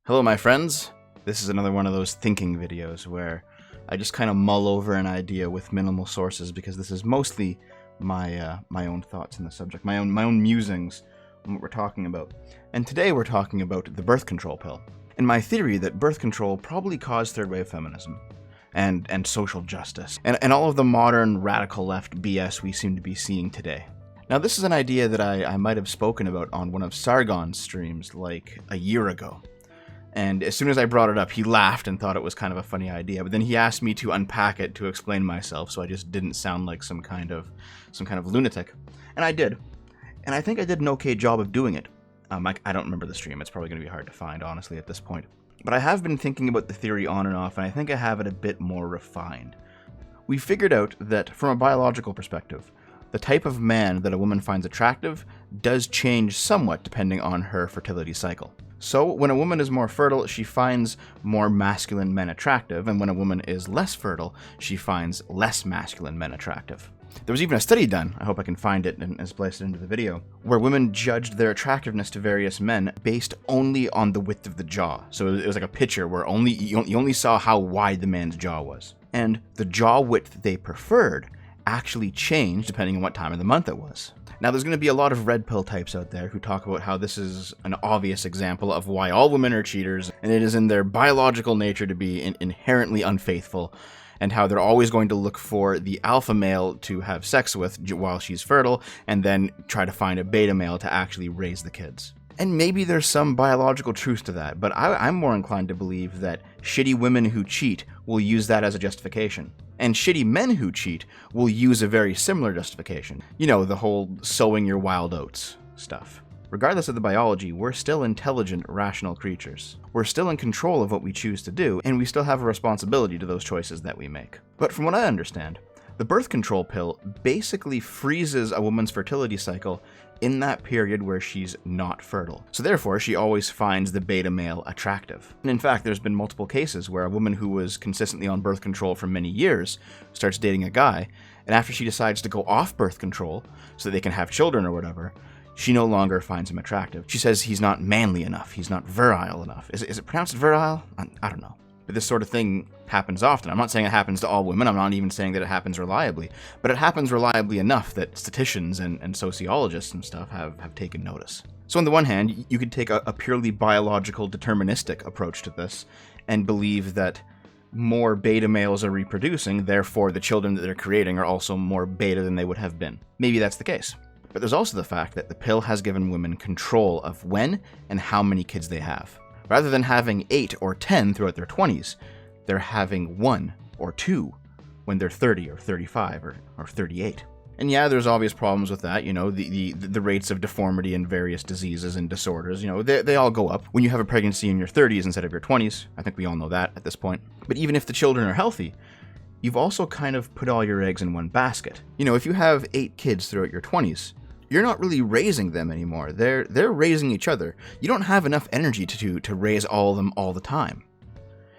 Hello, my friends. This is another one of those thinking videos where I just kind of mull over an idea with minimal sources, because this is mostly my own thoughts on the subject, my own musings on what we're talking about. And today we're talking about the birth control pill, and my theory that birth control probably caused third wave feminism and social justice and all of the modern radical left BS we seem to be seeing today. Now, this is an idea that I might have spoken about on one of Sargon's streams like a year ago. And as soon as I brought it up, he laughed and thought it was kind of a funny idea. But then he asked me to unpack it to explain myself, so I just didn't sound like some kind of lunatic. And I did. And I think I did an okay job of doing it. I don't remember the stream. It's probably going to be hard to find, honestly, at this point. But I have been thinking about the theory on and off, and I think I have it a bit more refined. We figured out that, from a biological perspective, the type of man that a woman finds attractive does change somewhat depending on her fertility cycle. So, when a woman is more fertile, she finds more masculine men attractive, and when a woman is less fertile, she finds less masculine men attractive. There was even a study done, I hope I can find it and splice it into the video, where women judged their attractiveness to various men based only on the width of the jaw. So it was like a picture where you only saw how wide the man's jaw was. And the jaw width they preferred actually changed depending on what time of the month it was. Now, there's going to be a lot of red pill types out there who talk about how this is an obvious example of why all women are cheaters, and it is in their biological nature to be inherently unfaithful, and how they're always going to look for the alpha male to have sex with while she's fertile, and then try to find a beta male to actually raise the kids. And maybe there's some biological truth to that, but I'm more inclined to believe that shitty women who cheat will use that as a justification. And shitty men who cheat will use a very similar justification. You know, the whole sowing your wild oats stuff. Regardless of the biology, we're still intelligent, rational creatures. We're still in control of what we choose to do, and we still have a responsibility to those choices that we make. But from what I understand, the birth control pill basically freezes a woman's fertility cycle in that period where she's not fertile. So therefore, she always finds the beta male attractive. And in fact, there's been multiple cases where a woman who was consistently on birth control for many years starts dating a guy, and after she decides to go off birth control so that they can have children or whatever, she no longer finds him attractive. She says he's not manly enough, he's not virile enough. Is it pronounced virile? I don't know. But this sort of thing happens often. I'm not saying it happens to all women, I'm not even saying that it happens reliably, but it happens reliably enough that statisticians and sociologists and stuff have taken notice. So on the one hand, you could take a purely biological deterministic approach to this and believe that more beta males are reproducing, therefore the children that they're creating are also more beta than they would have been. Maybe that's the case. But there's also the fact that the pill has given women control of when and how many kids they have. Rather than having 8 or 10 throughout their 20s, they're having 1 or 2 when they're 30 or 35 or 38. And yeah, there's obvious problems with that. You know, the rates of deformity and various diseases and disorders, you know, they all go up when you have a pregnancy in your 30s instead of your 20s. I think we all know that at this point. But even if the children are healthy, you've also kind of put all your eggs in one basket. You know, if you have 8 kids throughout your 20s, you're not really raising them anymore. They're raising each other. You don't have enough energy to raise all of them all the time.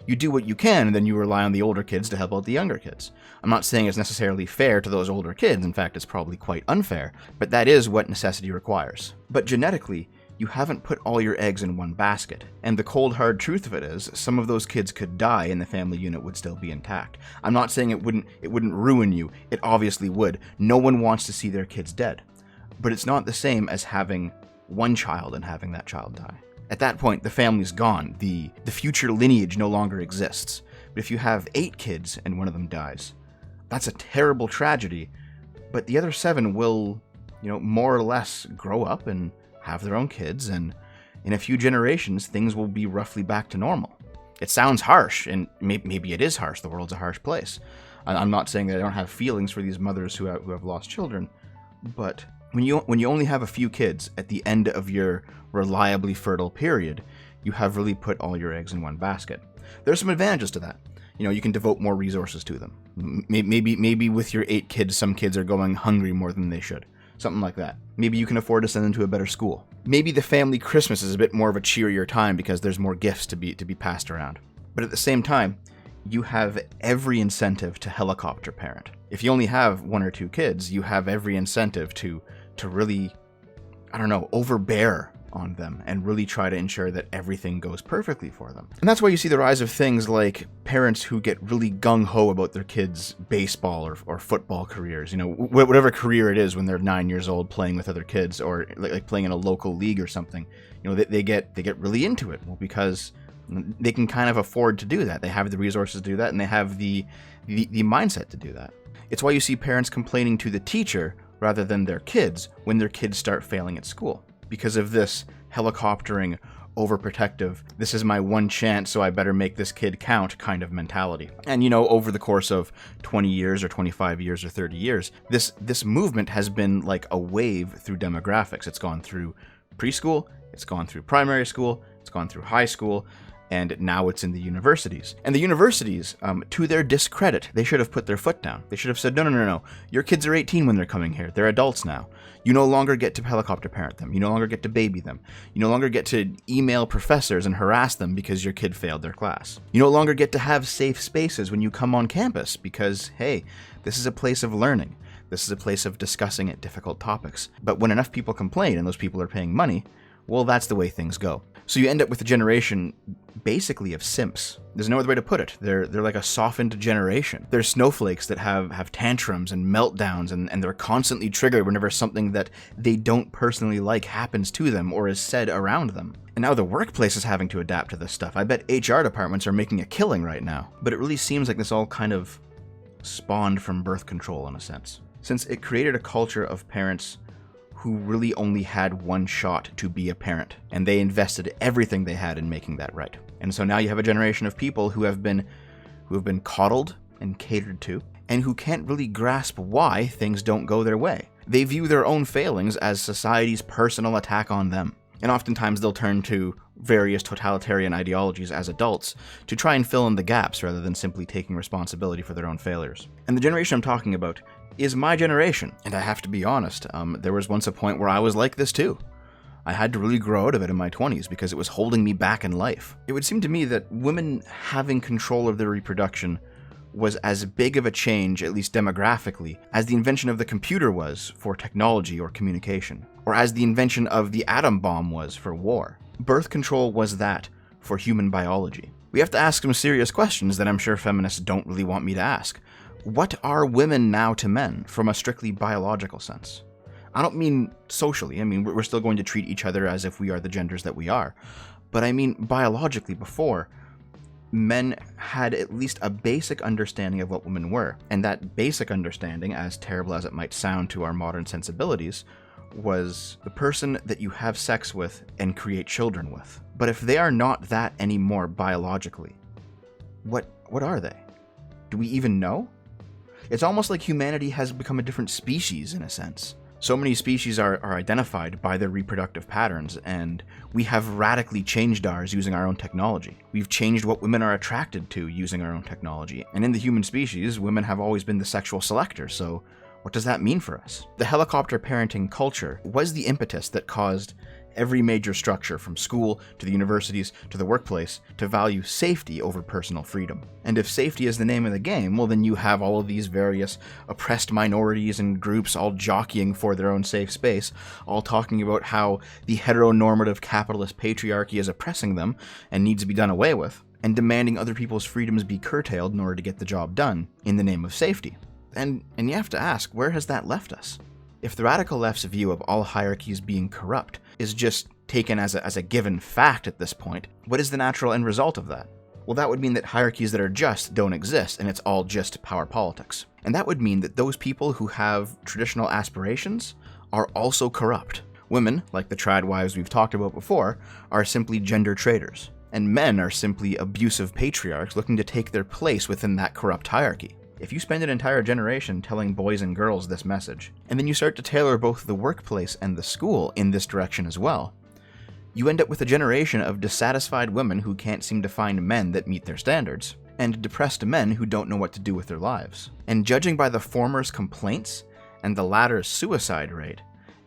You do what you can, and then you rely on the older kids to help out the younger kids. I'm not saying it's necessarily fair to those older kids. In fact, it's probably quite unfair, but that is what necessity requires. But genetically, you haven't put all your eggs in one basket. And the cold hard truth of it is, some of those kids could die and the family unit would still be intact. I'm not saying it wouldn't ruin you. It obviously would. No one wants to see their kids dead. But it's not the same as having one child and having that child die. At that point, the family's gone. The future lineage no longer exists. But if you have 8 kids and one of them dies, that's a terrible tragedy. But the other 7 will, you know, more or less grow up and have their own kids, and in a few generations, things will be roughly back to normal. It sounds harsh, and maybe it is harsh. The world's a harsh place. I'm not saying that I don't have feelings for these mothers who have lost children, but when you only have a few kids at the end of your reliably fertile period, you have really put all your eggs in one basket. There's some advantages to that. You know, you can devote more resources to them. Maybe with your 8 kids, some kids are going hungry more than they should. Something like that. Maybe you can afford to send them to a better school. Maybe the family Christmas is a bit more of a cheerier time because there's more gifts to be passed around. But at the same time, you have every incentive to helicopter parent. If you only have 1 or 2 kids, you have every incentive to really, overbear on them and really try to ensure that everything goes perfectly for them. And that's why you see the rise of things like parents who get really gung-ho about their kids' baseball or football careers, whatever career it is when they're 9 years old playing with other kids, or like playing in a local league or something. They get really into it. Well, because they can kind of afford to do that. They have the resources to do that, and they have the mindset to do that. It's why you see parents complaining to the teacher rather than their kids when their kids start failing at school, because of this helicoptering, overprotective, this is my one chance, so I better make this kid count kind of mentality. And over the course of 20 years or 25 years or 30 years, this movement has been like a wave through demographics. It's gone through preschool, it's gone through primary school, it's gone through high school, and now it's in the universities. And the universities, to their discredit, they should have put their foot down. They should have said, no. Your kids are 18 when they're coming here. They're adults now. You no longer get to helicopter parent them. You no longer get to baby them. You no longer get to email professors and harass them because your kid failed their class. You no longer get to have safe spaces when you come on campus because, hey, this is a place of learning. This is a place of discussing difficult topics. But when enough people complain and those people are paying money, well, that's the way things go. So you end up with a generation basically of simps. There's no other way to put it. They're like a softened generation. They're snowflakes that have tantrums and meltdowns, and they're constantly triggered whenever something that they don't personally like happens to them or is said around them. And now the workplace is having to adapt to this stuff. I bet HR departments are making a killing right now. But it really seems like this all kind of spawned from birth control in a sense, since it created a culture of parents who really only had one shot to be a parent, and they invested everything they had in making that right. And so now you have a generation of people who have been coddled and catered to, and who can't really grasp why things don't go their way. They view their own failings as society's personal attack on them. And oftentimes they'll turn to various totalitarian ideologies as adults to try and fill in the gaps rather than simply taking responsibility for their own failures. And the generation I'm talking about is my generation. And I have to be honest, there was once a point where I was like this too. I had to really grow out of it in my 20s because it was holding me back in life. It would seem to me that women having control of their reproduction was as big of a change, at least demographically, as the invention of the computer was for technology or communication, or as the invention of the atom bomb was for war. Birth control was that for human biology. We have to ask some serious questions that I'm sure feminists don't really want me to ask. What are women now to men from a strictly biological sense? I don't mean socially. I mean, we're still going to treat each other as if we are the genders that we are. But I mean biologically. Before, men had at least a basic understanding of what women were. And that basic understanding, as terrible as it might sound to our modern sensibilities, was the person that you have sex with and create children with. But if they are not that anymore biologically, what are they? Do we even know? It's almost like humanity has become a different species in a sense. So many species are identified by their reproductive patterns, and we have radically changed ours using our own technology. We've changed what women are attracted to using our own technology. And in the human species, women have always been the sexual selector, so what does that mean for us? The helicopter parenting culture was the impetus that caused every major structure, from school to the universities to the workplace, to value safety over personal freedom. And if safety is the name of the game, well, then you have all of these various oppressed minorities and groups all jockeying for their own safe space, all talking about how the heteronormative capitalist patriarchy is oppressing them and needs to be done away with, and demanding other people's freedoms be curtailed in order to get the job done in the name of safety. And you have to ask, where has that left us? If the radical left's view of all hierarchies being corrupt is just taken as a given fact at this point, what is the natural end result of that? Well, that would mean that hierarchies that are just don't exist, and it's all just power politics. And that would mean that those people who have traditional aspirations are also corrupt. Women, like the trad wives we've talked about before, are simply gender traitors. And men are simply abusive patriarchs looking to take their place within that corrupt hierarchy. If you spend an entire generation telling boys and girls this message, and then you start to tailor both the workplace and the school in this direction as well, you end up with a generation of dissatisfied women who can't seem to find men that meet their standards, and depressed men who don't know what to do with their lives. And judging by the former's complaints and the latter's suicide rate,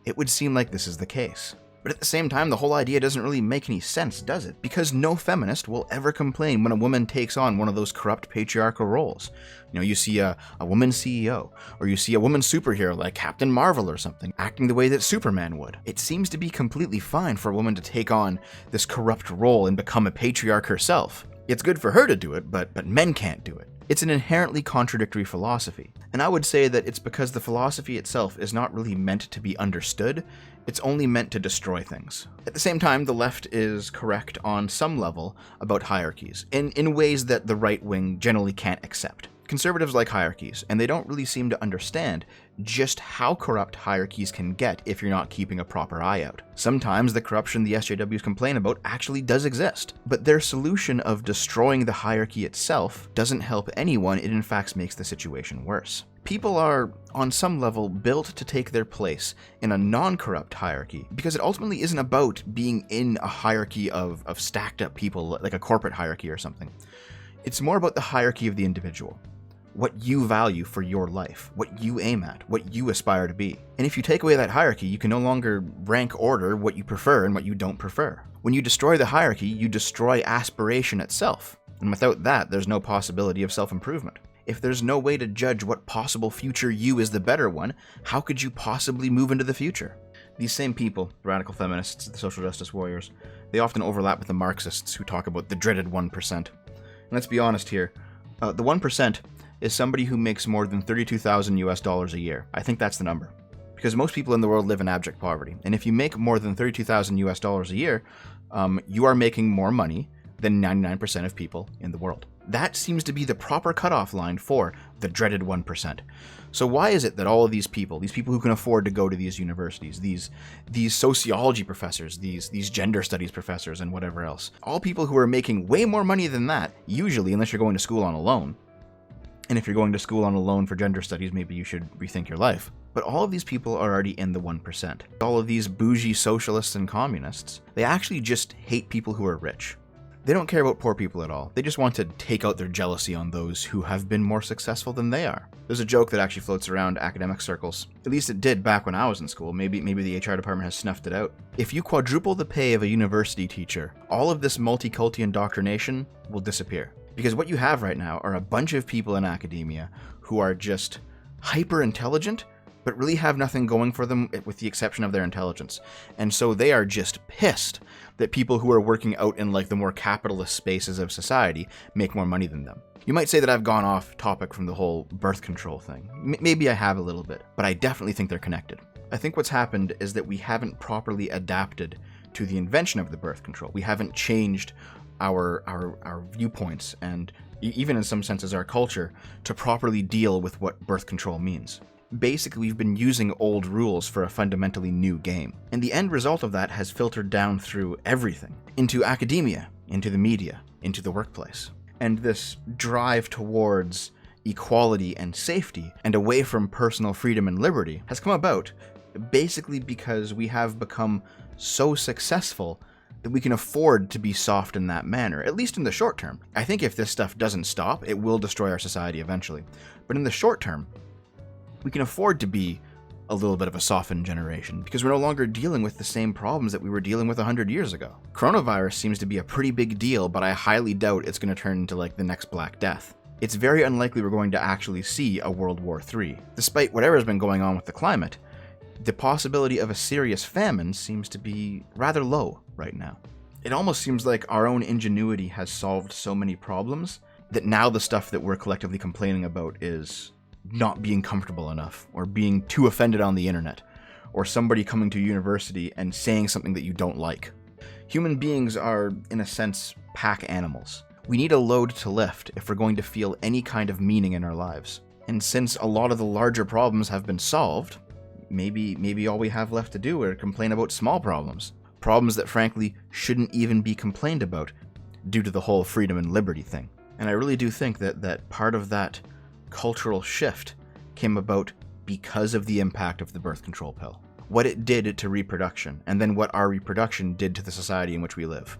it would seem like this is the case. But at the same time, the whole idea doesn't really make any sense, does it? Because no feminist will ever complain when a woman takes on one of those corrupt patriarchal roles. You see a woman CEO, or you see a woman superhero like Captain Marvel or something, acting the way that Superman would. It seems to be completely fine for a woman to take on this corrupt role and become a patriarch herself. It's good for her to do it, but men can't do it. It's an inherently contradictory philosophy, and I would say that it's because the philosophy itself is not really meant to be understood, it's only meant to destroy things. At the same time, the left is correct on some level about hierarchies, in ways that the right wing generally can't accept. Conservatives like hierarchies, and they don't really seem to understand just how corrupt hierarchies can get if you're not keeping a proper eye out. Sometimes the corruption the SJWs complain about actually does exist, but their solution of destroying the hierarchy itself doesn't help anyone, it in fact makes the situation worse. People are, on some level, built to take their place in a non-corrupt hierarchy because it ultimately isn't about being in a hierarchy of stacked up people, like a corporate hierarchy or something. It's more about the hierarchy of the individual. What you value for your life, what you aim at, what you aspire to be. And if you take away that hierarchy, you can no longer rank order what you prefer and what you don't prefer. When you destroy the hierarchy, you destroy aspiration itself. And without that, there's no possibility of self-improvement. If there's no way to judge what possible future you is the better one, how could you possibly move into the future? These same people, the radical feminists, the social justice warriors, they often overlap with the Marxists who talk about the dreaded 1%. And let's be honest here, the 1% is somebody who makes more than $32,000 a year. I think that's the number. Because most people in the world live in abject poverty. And if you make more than $32,000 a year, you are making more money than 99% of people in the world. That seems to be the proper cutoff line for the dreaded 1%. So why is it that all of these people who can afford to go to these universities, these sociology professors, these gender studies professors and whatever else, all people who are making way more money than that, usually, unless you're going to school on a loan, and if you're going to school on a loan for gender studies, maybe you should rethink your life. But all of these people are already in the 1%. All of these bougie socialists and communists, they actually just hate people who are rich. They don't care about poor people at all. They just want to take out their jealousy on those who have been more successful than they are. There's a joke that actually floats around academic circles. At least it did back when I was in school. Maybe the HR department has snuffed it out. If you quadruple the pay of a university teacher, all of this multiculti indoctrination will disappear. Because what you have right now are a bunch of people in academia who are just hyper intelligent, but really have nothing going for them with the exception of their intelligence. And so they are just pissed that people who are working out in like the more capitalist spaces of society make more money than them. You might say that I've gone off topic from the whole birth control thing. Maybe I have a little bit, but I definitely think they're connected. I think what's happened is that we haven't properly adapted to the invention of the birth control. We haven't changed our viewpoints and even in some senses our culture to properly deal with what birth control means. Basically, we've been using old rules for a fundamentally new game. And the end result of that has filtered down through everything, into academia, into the media, into the workplace. And this drive towards equality and safety and away from personal freedom and liberty has come about basically because we have become so successful that we can afford to be soft in that manner, at least in the short term. I think if this stuff doesn't stop, it will destroy our society eventually. But in the short term, we can afford to be a little bit of a softened generation because we're no longer dealing with the same problems that we were dealing with 100 years ago. Coronavirus seems to be a pretty big deal, but I highly doubt it's going to turn into like the next Black Death. It's very unlikely we're going to actually see a World War III. Despite whatever's been going on with the climate, the possibility of a serious famine seems to be rather low right now. It almost seems like our own ingenuity has solved so many problems that now the stuff that we're collectively complaining about is not being comfortable enough, or being too offended on the internet, or somebody coming to university and saying something that you don't like. Human beings are, in a sense, pack animals. We need a load to lift if we're going to feel any kind of meaning in our lives. And since a lot of the larger problems have been solved, maybe all we have left to do are complain about small problems. Problems that frankly shouldn't even be complained about due to the whole freedom and liberty thing. And I really do think that part of that cultural shift came about because of the impact of the birth control pill. What it did to reproduction, and then what our reproduction did to the society in which we live.